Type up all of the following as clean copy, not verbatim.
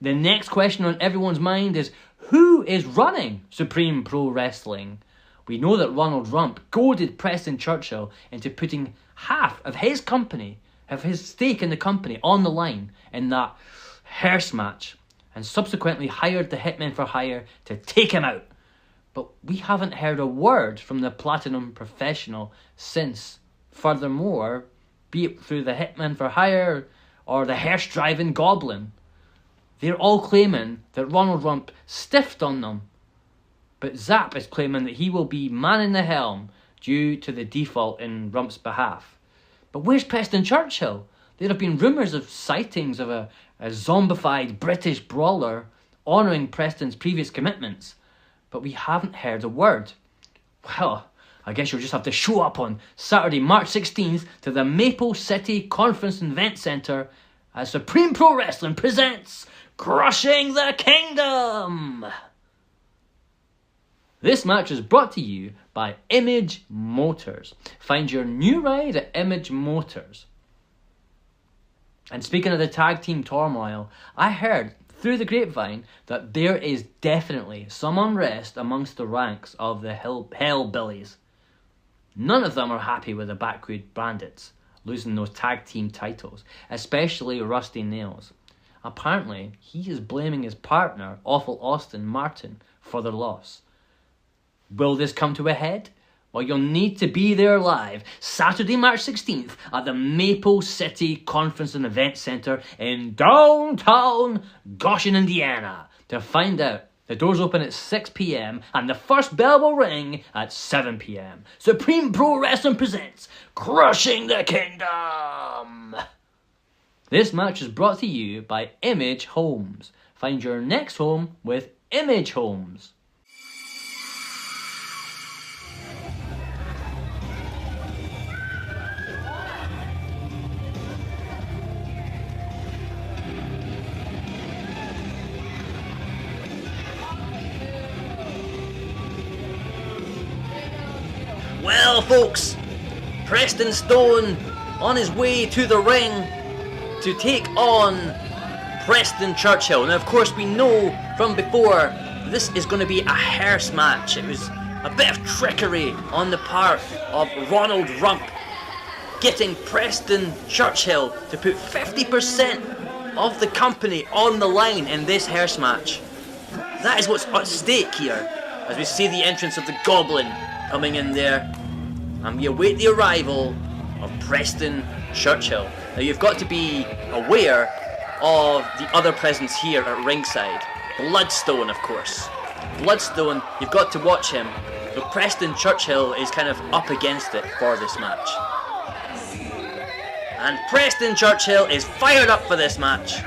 The next question on everyone's mind is, who is running Supreme Pro Wrestling? We know that Ronald Rump goaded Preston Churchill into putting half of his company, of his stake in the company, on the line in that hearse match, and subsequently hired the Hitmen for Hire to take him out. But we haven't heard a word from the Platinum Professional since. Furthermore, be it through the Hitmen for Hire or the hearse-driving Goblin, they're all claiming that Ronald Rump stiffed on them. But Zap is claiming that he will be manning the helm due to the default in Rump's behalf. But where's Preston Churchill? There have been rumours of sightings of a zombified British brawler honouring Preston's previous commitments, but we haven't heard a word. Well, I guess you'll just have to show up on Saturday, March 16th to the Maple City Conference and Event Centre as Supreme Pro Wrestling presents Crushing the Kingdom! This match is brought to you by Image Motors. Find your new ride at Image Motors. And speaking of the tag team turmoil, I heard through the grapevine that there is definitely some unrest amongst the ranks of the Hellbillies. None of them are happy with the Backwood Bandits losing those tag team titles, especially Rusty Nails. Apparently, he is blaming his partner, Awful Austin Martin, for their loss. Will this come to a head? Well, you'll need to be there live Saturday, March 16th at the Maple City Conference and Event Centre in downtown Goshen, Indiana to find out. The doors open at 6 p.m. and the first bell will ring at 7 p.m. Supreme Pro Wrestling presents Crushing the Kingdom! This match is brought to you by Image Homes. Find your next home with Image Homes. Well, folks, Preston Stone on his way to the ring to take on Preston Churchill. Now, of course, we know from before this is going to be a hearse match. It was a bit of trickery on the part of Ronald Rump, getting Preston Churchill to put 50% of the company on the line in this hearse match. That is what's at stake here, as we see the entrance of the Goblin coming in there, and we await the arrival of Preston Churchill. Now, you've got to be aware of the other presence here at ringside. Bloodstone, of course. Bloodstone, you've got to watch him, but Preston Churchill is kind of up against it for this match. And Preston Churchill is fired up for this match.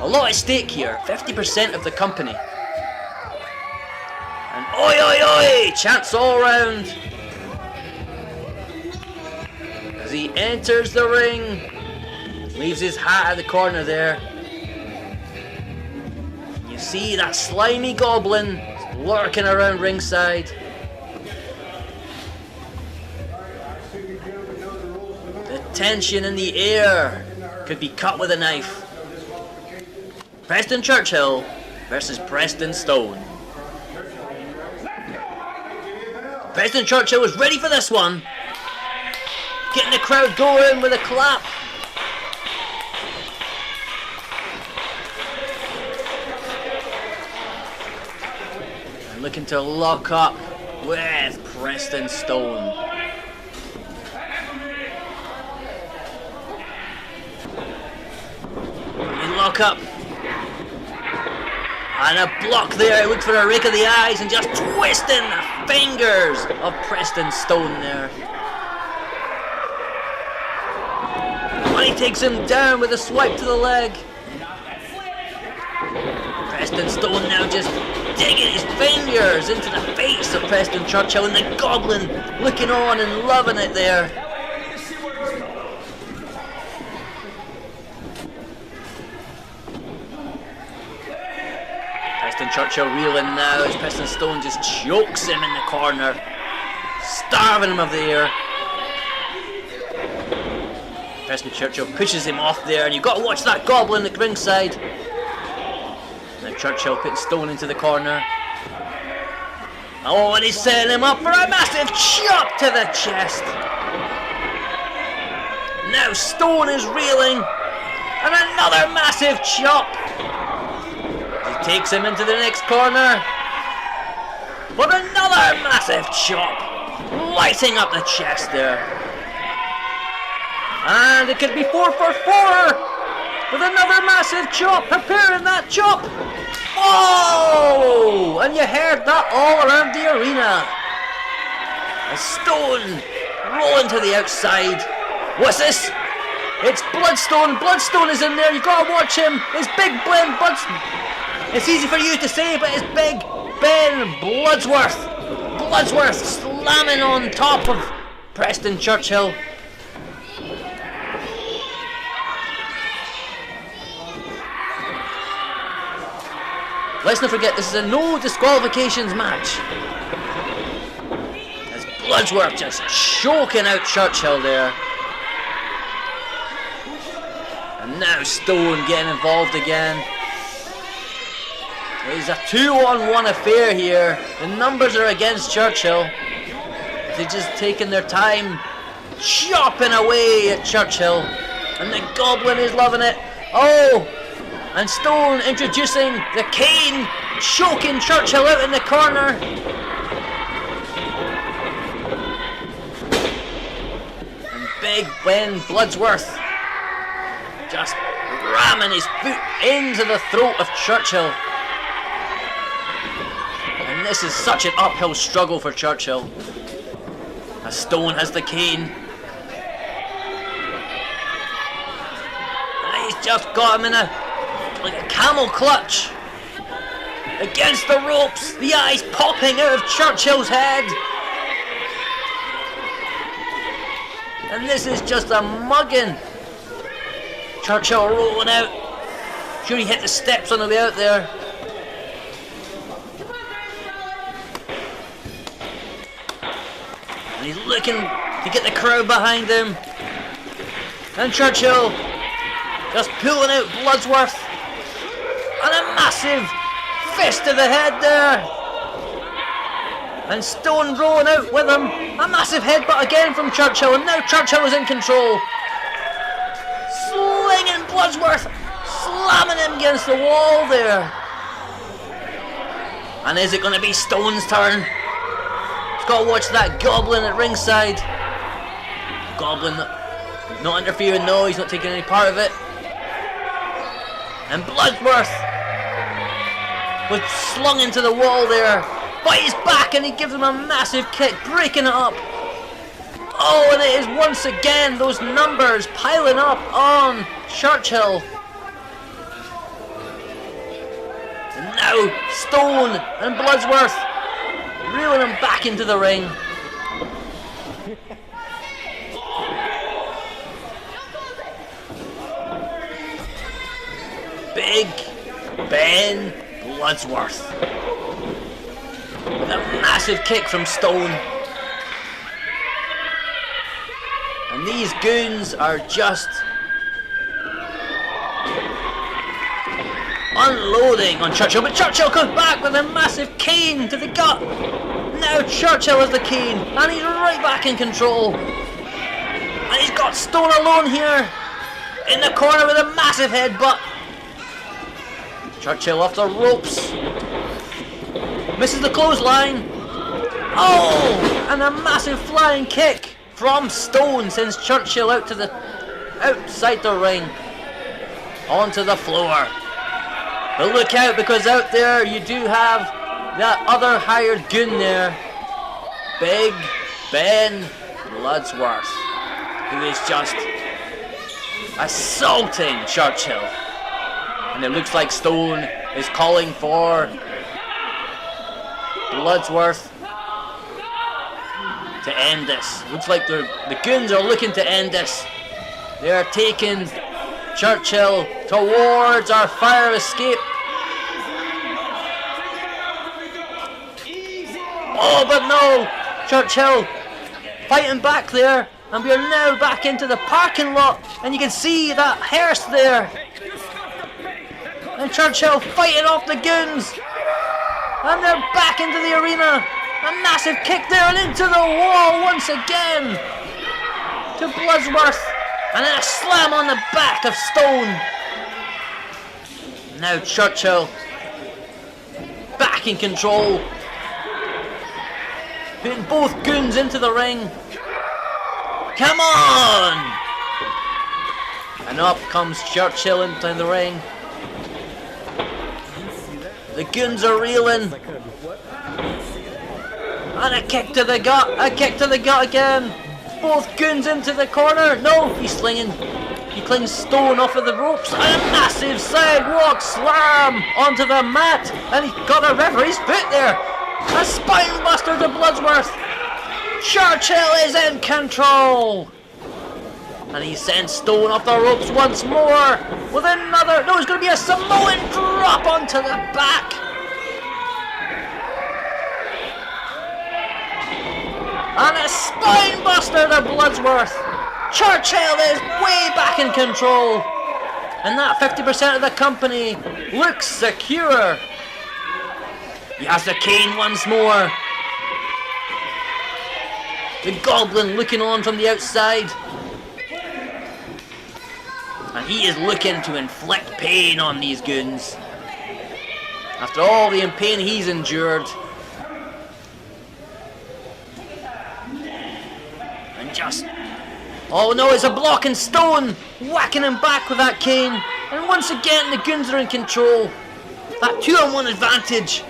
A lot at stake here, 50% of the company. And oi oi oi, chants all around as he enters the ring, leaves his hat at the corner there. You see that slimy Goblin lurking around ringside. The tension in the air could be cut with a knife. Preston Churchill versus Preston Stone. Preston Churchill is ready for this one. Getting the crowd going with a clap. And looking to lock up with Preston Stone. They lock up. And a block there. It looks for a rake of the eyes and just twisting the fingers of Preston Stone there. And he takes him down with a swipe to the leg. Preston Stone now just digging his fingers into the face of Preston Churchill, and the Goblin looking on and loving it there. Preston Churchill reeling now as Preston Stone just chokes him in the corner, starving him of the air. Preston Churchill pushes him off there, and you've got to watch that Goblin at ringside. Now Churchill puts Stone into the corner. Oh, and he's setting him up for a massive chop to the chest. Now Stone is reeling, and another massive chop. He takes him into the next corner, but another massive chop, lighting up the chest there. And it could be 4 for 4 with another massive chop, preparing that chop. Oh! And you heard that all around the arena. A Stone rolling to the outside. What's this? It's Bloodstone. Bloodstone is in there. You've got to watch him. It's Big Ben Bloodstone. It's easy for you to say, but it's Big Ben Bloodsworth. Bloodsworth slamming on top of Preston Churchill. Let's not forget, this is a no disqualifications match. As Bloodsworth just choking out Churchill there. And now Stone getting involved again. It's a 2-on-1 affair here. The numbers are against Churchill. They're just taking their time, chopping away at Churchill. And the Goblin is loving it. Oh! And Stone introducing the cane, choking Churchill out in the corner. And Big Ben Bloodsworth just ramming his foot into the throat of Churchill. And this is such an uphill struggle for Churchill, as Stone has the cane. And he's just got him in like a camel clutch against the ropes, the eyes popping out of Churchill's head. And this is just a mugging. Churchill rolling out. Sure, he hit the steps on the way out there. And he's looking to get the crowd behind him. And Churchill just pulling out Bloodsworth. And a massive fist to the head there. And Stone rolling out with him. A massive headbutt again from Churchill. And now Churchill is in control. Slinging Bloodsworth. Slamming him against the wall there. And is it going to be Stone's turn? He's got to watch that Goblin at ringside. Goblin not interfering, no, he's not taking any part of it. And Bloodsworth was slung into the wall there, but he's back and he gives him a massive kick, breaking it up. Oh, and it is once again those numbers piling up on Churchill. And now Stone and Bloodsworth reeling him back into the ring. Big Ben Bloodsworth with a massive kick from Stone. And these goons are just unloading on Churchill, but Churchill comes back with a massive cane to the gut. Now Churchill has the cane and he's right back in control. And he's got Stone alone here in the corner with a massive headbutt. Churchill off the ropes. Misses the clothesline. Oh! And a massive flying kick from Stone sends Churchill out to the outside the ring. Onto the floor. But look out, because out there you do have that other hired goon there. Big Ben Bloodsworth, who is just assaulting Churchill. And it looks like Stone is calling for Bloodsworth to end this. Looks like the goons are looking to end this. They are taking Churchill towards our fire escape. Oh, but no! Churchill fighting back there, and we are now back into the parking lot, and you can see that hearse there. And Churchill fighting off the goons. And they're back into the arena. A massive kick there and into the wall once again. To Bloodsworth. And then a slam on the back of Stone. Now Churchill back in control. Putting both goons into the ring. Come on! And up comes Churchill into the ring. The goons are reeling. And a kick to the gut. A kick to the gut again. Both goons into the corner. No, he's slinging. He clings Stone off of the ropes. And a massive sidewalk slam onto the mat. And he got the referee's foot there. A spine buster to Bloodsworth. Churchill is in control. And he sends Stone off the ropes once more. With another. No, it's going to be a Samoan drop onto the back. And a spine buster to Bloodsworth. Churchill is way back in control. And that 50% of the company looks secure. He has the cane once more. The Goblin looking on from the outside. And he is looking to inflict pain on these goons. After all the pain he's endured. And just... oh no, it's a blocking Stone! Whacking him back with that cane. And once again the goons are in control. That 2-on-1 advantage.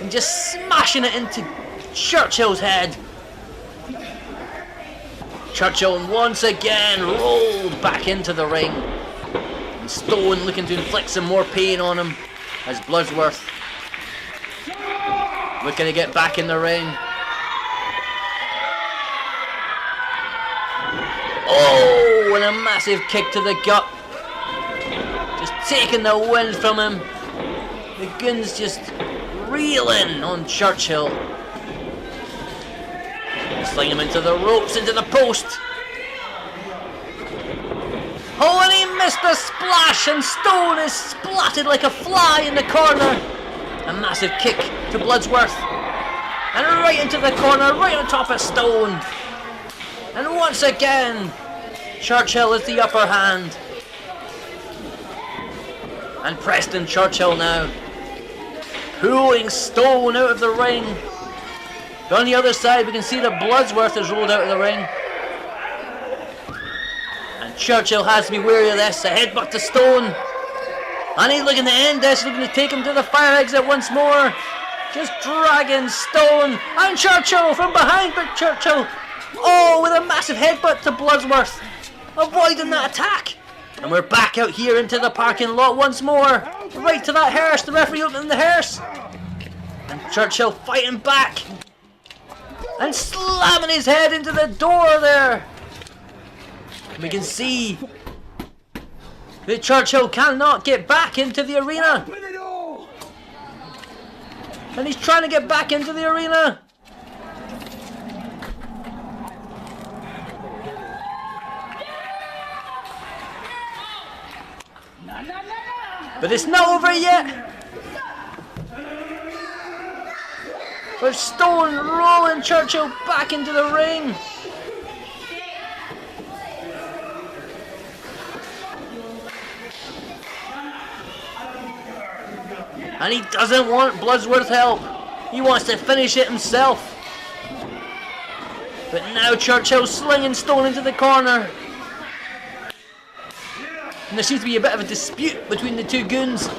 And just smashing it into Churchill's head. Churchill once again rolled back into the ring. And Stone looking to inflict some more pain on him as Bloodsworth looking to get back in the ring. Oh, and a massive kick to the gut. Just taking the wind from him. The goons just reeling on Churchill. Sling him into the ropes, into the post. Oh, and he missed the splash, and Stone is splatted like a fly in the corner. A massive kick to Bloodsworth. And right into the corner, right on top of Stone. And once again, Churchill is the upper hand. And Preston Churchill now pulling Stone out of the ring. But on the other side, we can see that Bloodsworth has rolled out of the ring. And Churchill has to be wary of this. A headbutt to Stone. And he's looking to end this, looking to take him to the fire exit once more. Just dragging Stone. And Churchill from behind, but Churchill, oh, with a massive headbutt to Bloodsworth. Avoiding that attack. And we're back out here into the parking lot once more. Right to that hearse, the referee opening the hearse. And Churchill fighting back. And slamming his head into the door there. We can see that Churchill cannot get back into the arena. And he's trying to get back into the arena. But it's not over yet. But Stone rolling Churchill back into the ring. And he doesn't want Bloodsworth's help. He wants to finish it himself. But now Churchill's slinging Stone into the corner. And there seems to be a bit of a dispute between the two goons.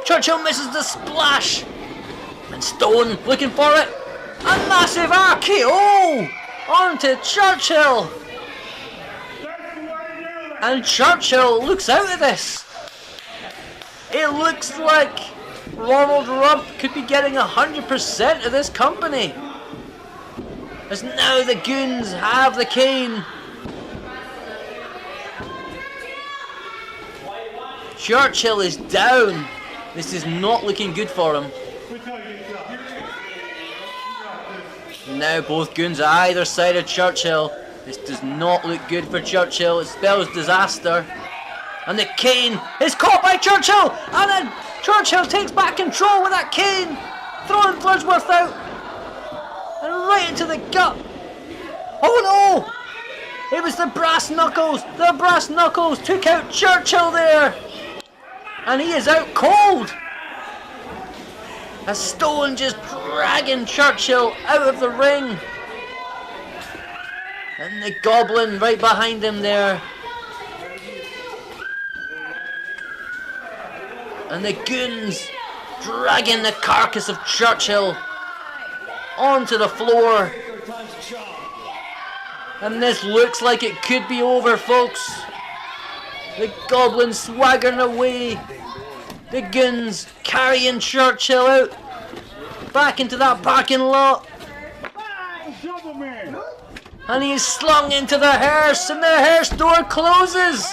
Churchill misses the splash. And Stone looking for it. A massive RKO onto Churchill. And Churchill looks out of this. It looks like Ronald Rump could be getting 100% of this company. As now the goons have the cane. Churchill is down. This is not looking good for him. Now both goons are either side of Churchill. This does not look good for Churchill. It spells disaster. And the cane is caught by Churchill. And then Churchill takes back control with that cane, throwing Bloodsworth out, and right into the gut. Oh no! It was the brass knuckles. The brass knuckles took out Churchill there, and he is out cold. A Stone just dragging Churchill out of the ring, and the Goblin right behind him there. And the goons dragging the carcass of Churchill onto the floor. And this looks like it could be over, folks. The Goblin swaggering away. The goons carrying Churchill out back into that parking lot. And he's slung into the hearse, and the hearse door closes.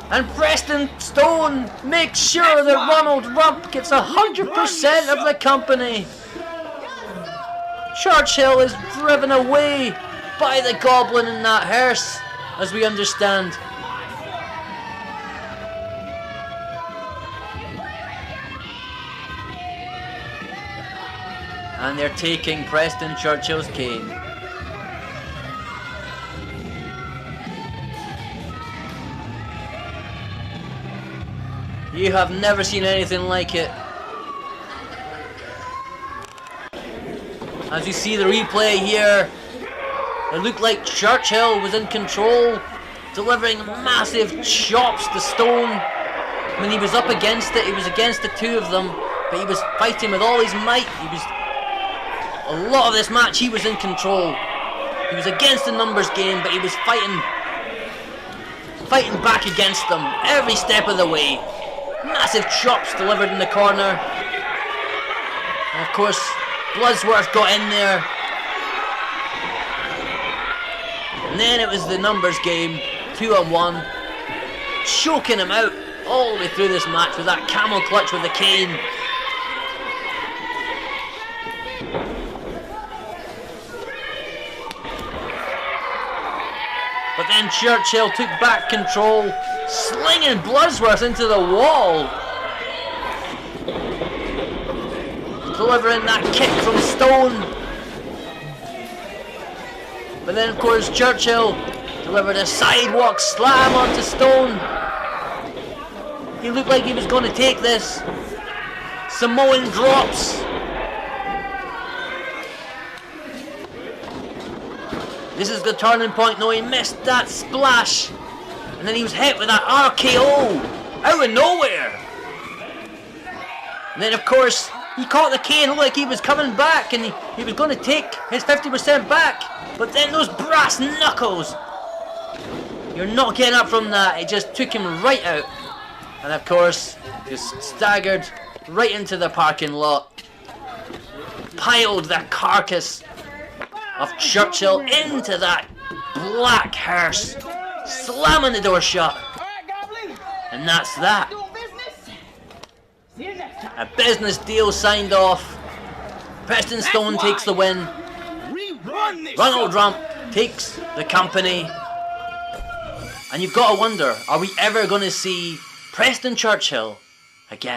And Preston Stone makes sure that Ronald Rump gets 100% of the company. Churchill is driven away by the Goblin in that hearse, as we understand. And they're taking Preston Churchill's cane. You have never seen anything like it. As you see the replay here, it looked like Churchill was in control, delivering massive chops to Stone. When he was up against it, he was against the two of them, but he was fighting with all his might. A lot of this match he was in control. He was against the numbers game, but he was fighting back against them every step of the way. Massive chops delivered in the corner. And of course, Bloodsworth got in there. And then it was the numbers game, 2-on-1. Choking him out all the way through this match with that camel clutch with the cane. But then Churchill took back control, slinging Bloodsworth into the wall. Delivering that kick from Stone. But then of course Churchill delivered a sidewalk slam onto Stone. He looked like he was going to take this. Samoan drops. This is the turning point. No, he missed that splash. And then he was hit with that RKO out of nowhere. And then of course he caught the cane, looked like he was coming back, and he was going to take his 50% back. But then those brass knuckles, you're not getting up from that. It just took him right out. And of course, just staggered right into the parking lot. Piled that carcass of Churchill into that black hearse, slamming the door shut. And that's that. A business deal signed off. Preston Stone takes the win. Ronald Rump takes the company. And you've got to wonder, are we ever going to see Preston Churchill again?